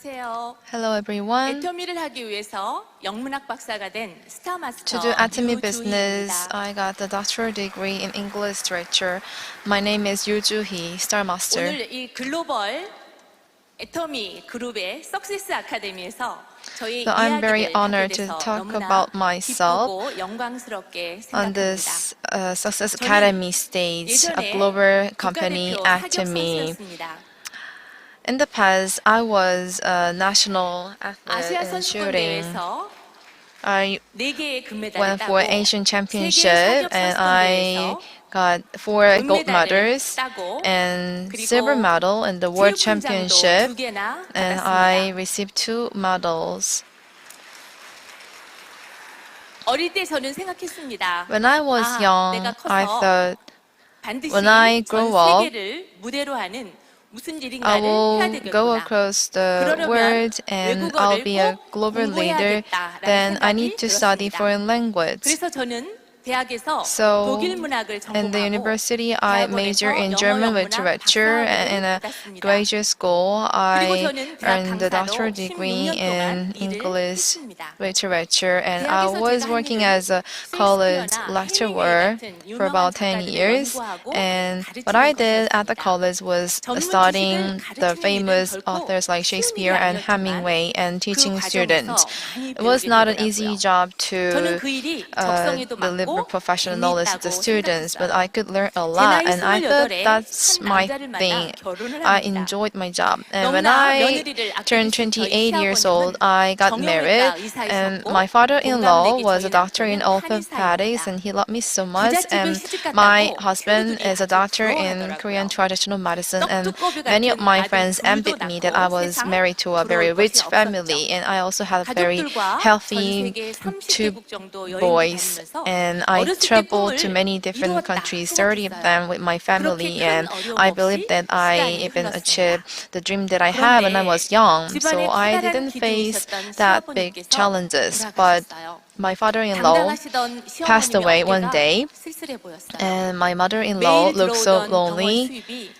안녕하세요. Hello everyone. 애터미를 하기 위해서 영문학 박사가 된 스타마스터 To do atomy 요주희입니다. business, I got the doctoral degree in English literature. My name is Yoo Joo Hee, Star Master. 오늘 이 글로벌 애터미 그룹의 석세스 아카데미에서 저희 So I'm very 이야기를 하게 honored to 돼서 talk 너무나 about myself 기쁘고 영광스럽게 on 생각합니다. this Success Academy stage, a 예전에 global company, 국가대표 Atomy. 사격선수였습니다. In the past, I was a national athlete 아시아 in 선수권 shooting. 대회에서 I 4개의 금메달을 went 따고 for Asian 세계 Championship and 사격 I 선수권 got 4 gold 은메달을 medals 따고 and 그리고 silver medal in the World 체육훈장도 Championship, 2개나 and I 받았습니다. received 2 medals. 어릴 때 저는 생각했습니다. When I was young, 내가 I 커서 thought 반드시 when I 전 grow up, 세계를 무대로 하는 무슨 I 일인가를 해야 will go 되겠구나. across the 그러려면 world and I'll be a 외국어를 꼭 global leader. 공부해야겠다라는 Then I 생각이 need to study 들었습니다. foreign language. 그래서 저는 대학에서 So, 독일 문학을 in the 전공하고 university, I major 대학원에서 in 영어 German 영문학 literature, and in a 박사학위를 받았습니다. graduate school, 그리고 I 저는 대학 earned the doctoral 강사로 degree 16년 in 동안 일을 English 했습니다. literature, and I 대학에서 was 제가 한 working 일은 as a college 셰익스피어나 lecturer 헤밍웨이 같은 for 유명한 about 10 작가들을 years. 연구하고 And what 가르치는 I did at the 것이었습니다. college was 전문 studying 지식을 the 가르치는 일은 famous 결코 authors like 쉬운 일이 Shakespeare and 아니었지만 Hemingway and 그 teaching 과정에서 students. 많이 It was 배우게 not an easy 되더라고요. job 저는 to 그 일이 적성에도 deliver 맞고 professional knowledge to the 재미있다고 students, but 생각했어요. I could learn a 제 lot, 나이 and I thought 28에 that's 한 my 남자를 만나 thing. 결혼을 I 합니다. enjoyed my job. And when 너무나 I 며느리를 turned 아끼신 저희 28 years old, 시아버님은 I got married, 정형외과 and 의사이셨고 my father-in-law 공감내기 was a 저희 doctor in 남편은 orthopedics, 한의사입니다. and he loved me so much. 부잣집에 And 시집 my 갔다고 husband 친구들이 is a 아주 doctor in Korean 부러워하더라고요. traditional medicine, and 떡두꺼비 many of 같은 my 아들 friends 둘도 envied me that I 낳고 was 세상 married to a very 부러울 rich 것이 family, 없었죠. and I also had very 가족들과 전 healthy 세계 2 30개국 정도 여행을 boys, 다니면서 and I 어렸을 때 traveled to 꿈을 many different 이루었다 countries, 30 of 생각했어요. them with my family, 그렇게 큰 and 어려움 I believe 없이 that I 시간이 even 흘렀습니다. achieved the dream that I had when I 그런데 was young. 집안에 So I 커다란 didn't face 기둥이셨던 that big 시어머니께서 challenges, but 돌아가셨어요. my father-in-law 당당하시던 passed 시어머님의 away one 어깨가 day, 쓸쓸해 보였어요. and my mother-in-law 매일 looked so 들어오던 병원 lonely. 수입이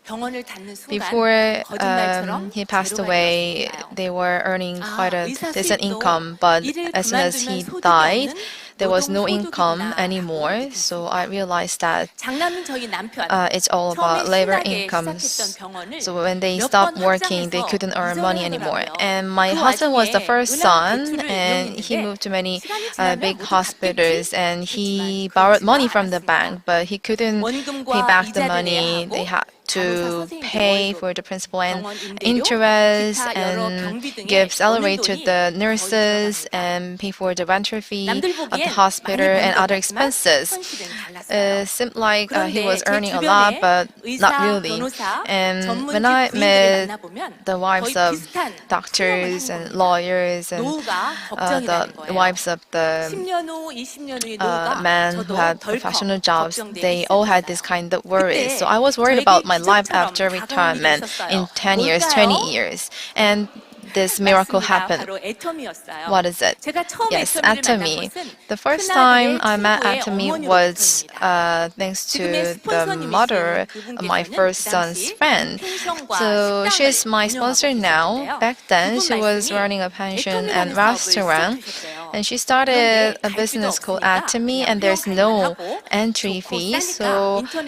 병원을 닫는 순간 Before 거짓말처럼 he passed 제로가 away, 되었을까요? they were earning quite a 의사 decent 수입도 income, but 일을 as soon as he 그만두면 소득이 died, 없는 there was no 노동 income 소득이구나라고 anymore. So I realized that 장남인 저희 남편 it's all 처음에 about labor 신나게 incomes. 시작했던 병원을 So when they 몇 stopped 번 working, they 확장해서 couldn't earn money anymore. 이전을 And my 하더라고요. 그 husband was the 와중에 first 은행 son, 대출을 and he 이용했는데 moved to many 시간이 지나면 big 모두 hospitals, 갚겠지 and he 했지만 borrowed 그렇지가 money from the 않았습니다. bank, but he couldn't pay 원금과 back the 이자를 내야 money. They 하고 had 간호사 to 선생님들 pay 월급, for the principal and 병원 임대료, interest, 기타 여러 and 경비 등에 give 얻는 salary to 돈이 the 거의 nurses 들어갑니다. and pay for the rental fee 남들 of the 보기엔 hospital 많이 and 버는 것 other 같지만 expenses. 현실은 달랐어요. It seemed like he 그런데 was 제 earning a lot, 주변에 but not 의사, really. 변호사, And 전문직 when I 부인들을 met 만나보면 the wives 거의 of 비슷한 투명을 doctors 하는 and 겁니다. lawyers and 노후가 the 걱정이라는 거예요. wives of the 10년 후, 20년 후의 노후가 men who 저도 had 덜컥 professional jobs, 걱정되기 they all had this 시작했어요. kind of worries. So 그때 I was worried 저에게 about my life 기적처럼 after 다가온 일이 retirement in 있었어요. 10 years, 20 뭘까요? years. And this miracle 맞습니다. happened. 바로 애터미였어요. What is it? 제가 처음 Yes, 애터미를 만난 Atomy. 것은 The first 큰아들의 time I met 친구의 Atomy was 어머니로부터입니다. thanks 지금의 to the 스폰서님이신 mother of my 그분께서는 first 그 son's 당시 friend. 펜션과 So 식당을 she's my 운영하고 sponsor now. 계셨는데요. Back then, 그분 she was 말씀이 running a pension and 애터미라는 사업을 restaurant. 시작하셨대요. And she started 그런데 a 갈 business 필요 called 없으니까 Atomy, 그냥 and there's 회원 no 가입만 하고 entry 좋고 fee. 싸니까 So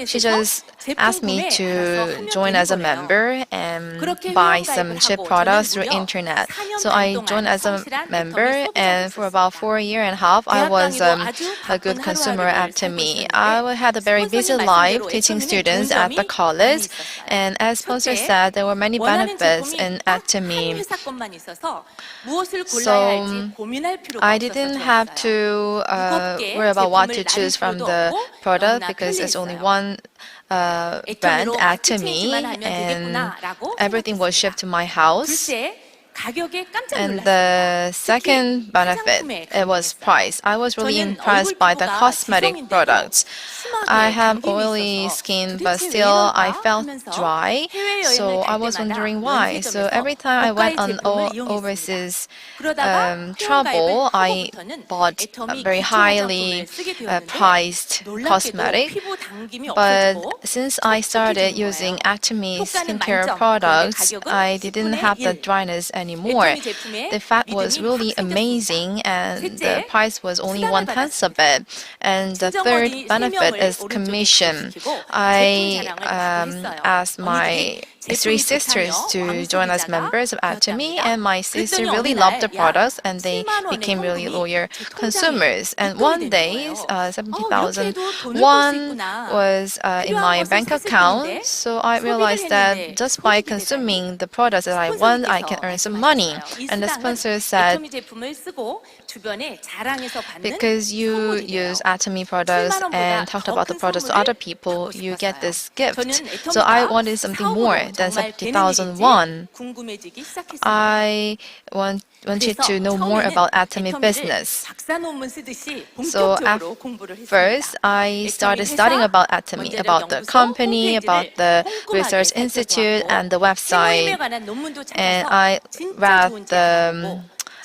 she 인터넷에서 just 제품 asked me 구매 알아서 to 하면 join 되는 as a 거래요. member and 그렇게 buy 회원 some 가입을 cheap 하고 products 저는 through 무려 internet. 4년 So 반 I 동안 joined as a 성실한 member, 애터미 and for about 소비자였습니다. 4 years and a half, I was 대학 다니고 아주 a good 바쁜 consumer 하루하루를 at 살고 Atomy. 있었는데 I had a very busy 스폰서님 life 말씀대로 teaching 애터미는 students 좋은 at the 점이 많이 college, 있었어요. and as sponsor 첫째, said, there were many 원하는 benefits 제품이 in 딱 한 Atomy. 회사 것만 있어서 무엇을 골라야 So 할지 고민할 필요가 I 없어서 didn't have 좋았어요. to 무겁게 worry about what 제품을 to 나를 choose from 필요도 the 없고 product 너무나 because it's only 편리했어요. one brand, 애터미로 마트 체인지만 Atomy, 하면 and 되겠구나라고 everything was shipped to 생각했습니다. my house. 둘째, 가격에 깜짝 And 놀랐습니다. the 특히 second benefit, 화장품에 it was 감동했어요. price. I was really 저는 impressed 얼굴 by the 피부가 cosmetic 지성인데도 products. I 심하게 have 당김이 oily 있어서 skin, but 도대체 왜 still I 이럴까 felt 하면서 dry. 해외여행을 So I 갈 was 때마다 wondering why. So every 면세점에서 time I went 고가의 on 제품을 이용했습니다. overseas 그러다가 travel, 회원 I 가입을 하고부터는 bought 애터미 very 기초 highly 화장품을 쓰게 되었는데 priced 놀랍게도 cosmetic. 피부 당김이 But 없어지고 since I started 촉촉해지는 using 거예요. Atomy 효과는 skincare 만점, 그런데 products, 가격은 I didn't 10분의 have the 1. dryness anymore. anymore. The fat was really amazing and the price was only 1/10 of it. And the third benefit is commission. I asked my 3 sisters to join as members of Atomy, and my sister really loved the products and they became really loyal consumers. And one day, 70,000 won was in my bank account, so I realized that just by consuming the products that I want, I can earn some money. And the sponsor said, because you use Atomy products and talked about the products to other people, you get this gift. So I wanted something more than 70,000 won. I wanted to know more about Atomy business. So at first, I started studying about Atomy, about the company, about the research institute, and the website. And I read the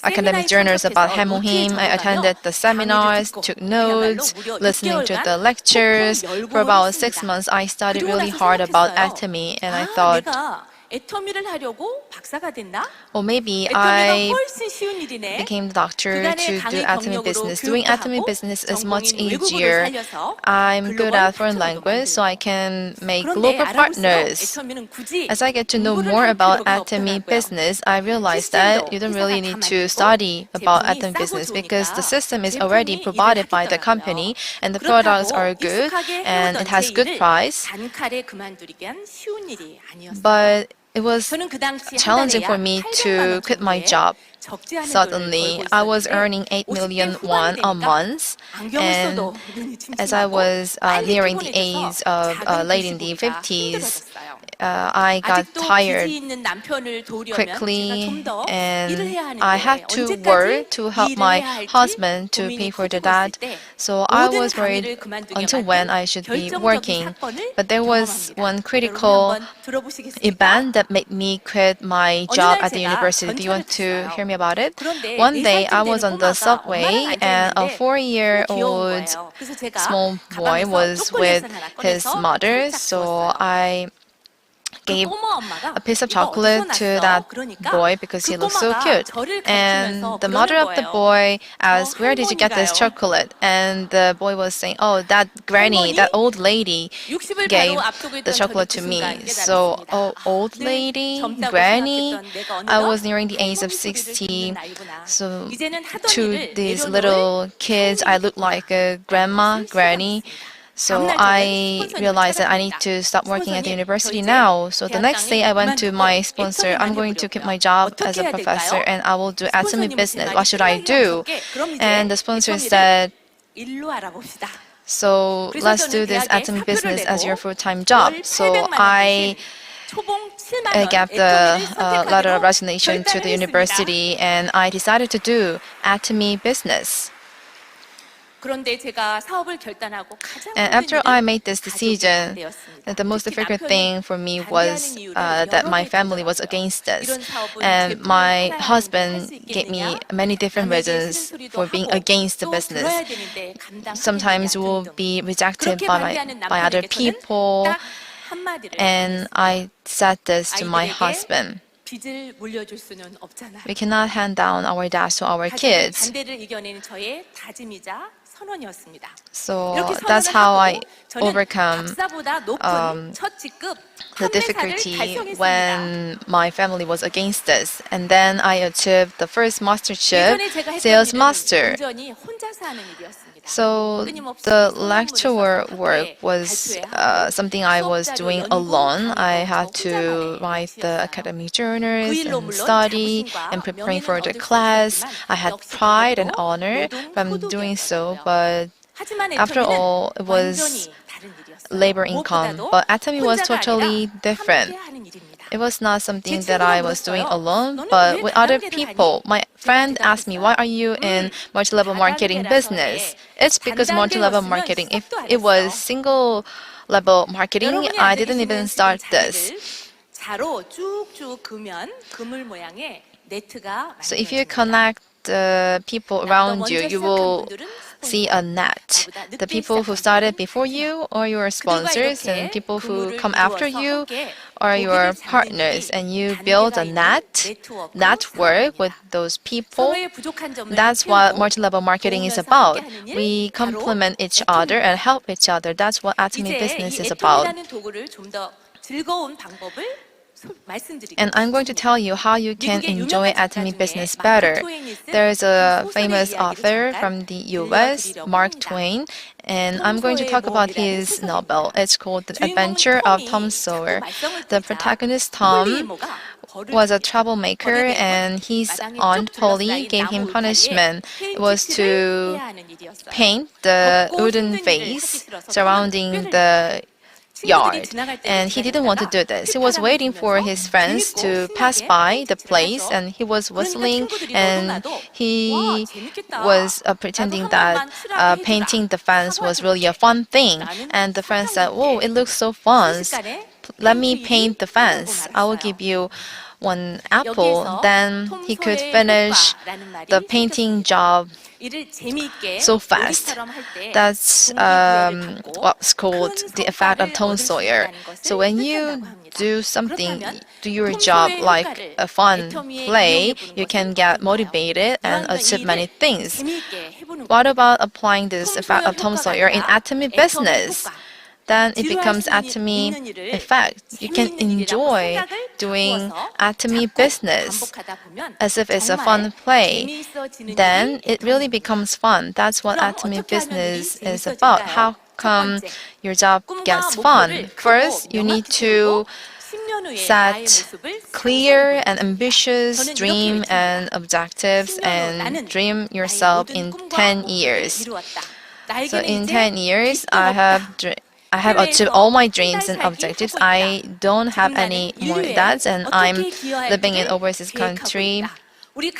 academic journals about Haemohim. I attended the seminars, took notes, listening to the lectures. For about 6 months, I studied really hard about Atomy, and I thought, or maybe I became the doctor to do Atomy business. Doing Atomy business is much easier. I'm good at foreign language, so I can make global partners. As I get to know more about Atomy business, I realized that you don't really need to study about Atomy business because the system is already provided by the company and the products are good and it has good price. But it was challenging for me to quit my job. Suddenly, I was earning 8 million won a month, and as I was nearing the age of late in the 50s, I got tired quickly, and I had to work to help my husband to pay for the debt. So I was worried until when I should be working. But there was one critical event that made me quit my job at the university. Do you want to hear me about it? One day I was on the subway and a 4-year-old small boy was with his mother. So I gave a piece of chocolate to that boy because he looked so cute. And the mother of the boy asked, "Where did you get this chocolate?" And the boy was saying, "Oh, that granny, that old lady gave the chocolate to me." So, oh, old lady, granny, I was nearing the age of 60. So to these little kids, I looked like a grandma, granny. So I realized that I need to stop working at the university now. So the next day I went to my sponsor. I'm going to keep my job as a professor and I will do Atomy business. What should I do? And the sponsor said, so let's do this Atomy business as your full-time job. So I gave the letter of resignation to the university and I decided to do Atomy business. And after I made this decision, the most difficult thing for me was that my family was against this. And my husband gave me many different reasons for being against the business. Sometimes you will be rejected by other people. And I said this to my husband. We cannot hand down our debts to our kids. So that's how I overcome the difficulty when my family was against this. And then I achieved the first mastership, sales master. So the lecturer work was something I was doing alone. I had to write the academic journals and study and preparing for the class. I had pride and honor from doing so, but after all, it was labor income. But Atomy was totally different. It was not something that I was doing alone, but with other people. My friend asked me, "Why are you in multi-level marketing business?" It's because multi-level marketing. If it was single-level marketing, I didn't even start this. So if you connect the people around you, you will see a net. The people who started before you are your sponsors, and people who come after you are your partners and you build a network with those people. That's what multi-level marketing is about. We complement each other and help each other. That's what Atomy business is about. And I'm going to tell you how you can enjoy Atomy business better. There's a famous author from the US, Mark Twain, and I'm going to talk about his novel. It's called The Adventure of Tom Sawyer. The protagonist, Tom, was a troublemaker, and his aunt Polly gave him punishment. It was to paint the wooden vase surrounding the yard, and he didn't want to do this. He was waiting for his friends to pass by the place, and he was whistling, and he was pretending that painting the fence was really a fun thing. And the friends said, "Oh, it looks so fun. Let me paint the fence. I will give you one apple." Then he could finish the painting job so fast. That's what's called the effect of Tom Sawyer. So when you do your job like a fun play, you can get motivated and achieve many things. What about applying this effect of Tom Sawyer in Atomy business? Then it becomes Atomy effect. You can enjoy doing Atomy business as if it's a fun play. Then it really becomes fun. That's what Atomy business is about. How come your job gets fun? First, you need to set clear and ambitious dream and objectives and dream yourself in 10 years. So in 10 years, I have achieved all my dreams and objectives. I don't have any more debts, and I'm living in overseas country,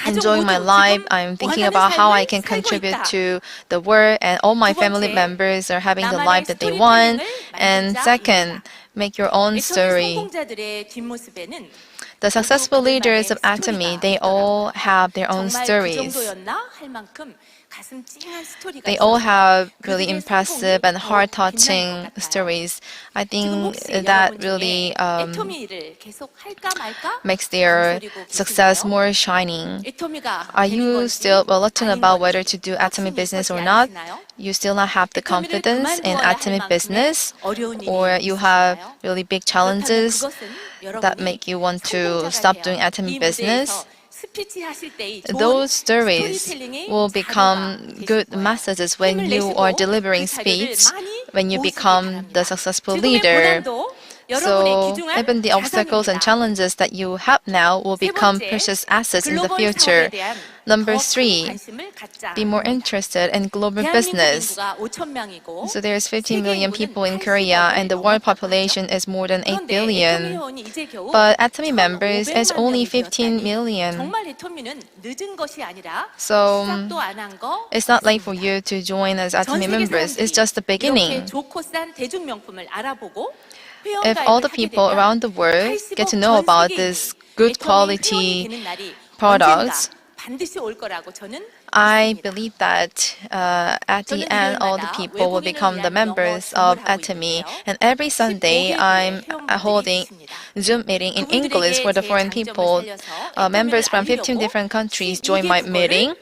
enjoying my life. I'm thinking about how I can contribute to the world, and all my family members are having the life that they want. And second, make your own story. The successful leaders of Atomy, they all have their own stories. They all have really impressive and heart-touching stories. I think that really makes their success more shining. Are you still reluctant about whether to do Atomy business or not? You still not have the confidence in Atomy business, or you have really big challenges that make you want to stop doing Atomy business? Those stories will become good messages when you are delivering speech, when you become the successful leader. So even the obstacles and challenges that you have now will become precious assets in the future. Number 3, be more interested in global business. So there's 15 million people in Korea, and the world population is more than 8 billion. But Atomy members is only 15 million. So it's not late for you to join as Atomy members. It's just the beginning. If all the people around the world get to know about this good quality products, I believe that at the end, all the people will become the members of Atomy. And every Sunday, I'm holding Zoom meeting in English for the foreign people. Members from 15 different countries join my meeting.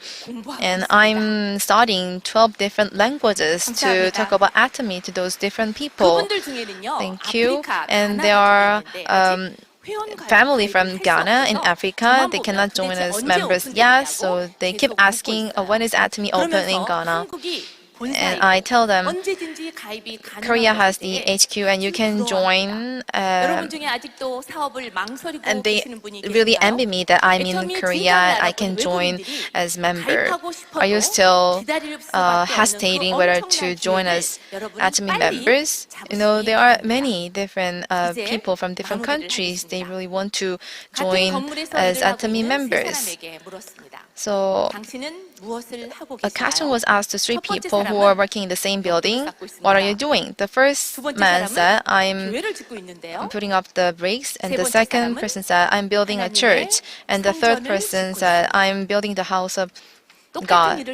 And I'm studying 12 different languages to talk about Atomy to those different people. Thank you. And there are family from Ghana in Africa. They cannot join as members yet, so they keep asking, when is Atomy open in Ghana? And I tell them, Korea has the HQ and you can join. And they really envy me that I'm in Korea. I can join as member. Are you still hesitating whether to join as Atomy members? You know, there are many different people from different countries. They really want to join as Atomy members. So a question was asked to 3 people who are working in the same building. What are you doing? The first man said, I'm putting up the bricks. And the second person said, I'm building a church. And the third person said, I'm building the house of God.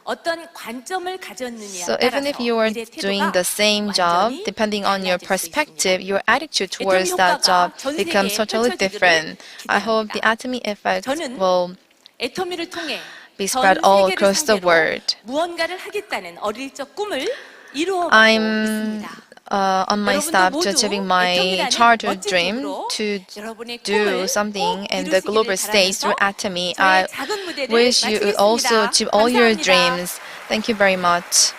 어떤 관점을 가졌느냐에 So even if you are 따라서 일의 doing 태도가 the same job, 완전히 depending on your 달라질 수 perspective, 있습니다. your attitude 애토미 towards that job 효과가 전 becomes 세계에 totally 펼쳐지기를 different. I hope the 기대합니다. atomy effect 저는 will 애토미를 통해 be spread 전 all 세계를 across the 상대로 world. 무언가를 하겠다는 어릴 적 꿈을 이루어가고 I'm 있습니다. on my 여러분도 step to 모두 achieving my 애토미라는 childhood 멋진 dream 도구로 to 여러분의 do 꿈을 something 꼭 in the global 이루시기를 stage through 바라면서 atomy. 저의 I 작은 무대를 wish you would also 마치겠습니다. achieve all your 감사합니다. dreams. Thank you very much.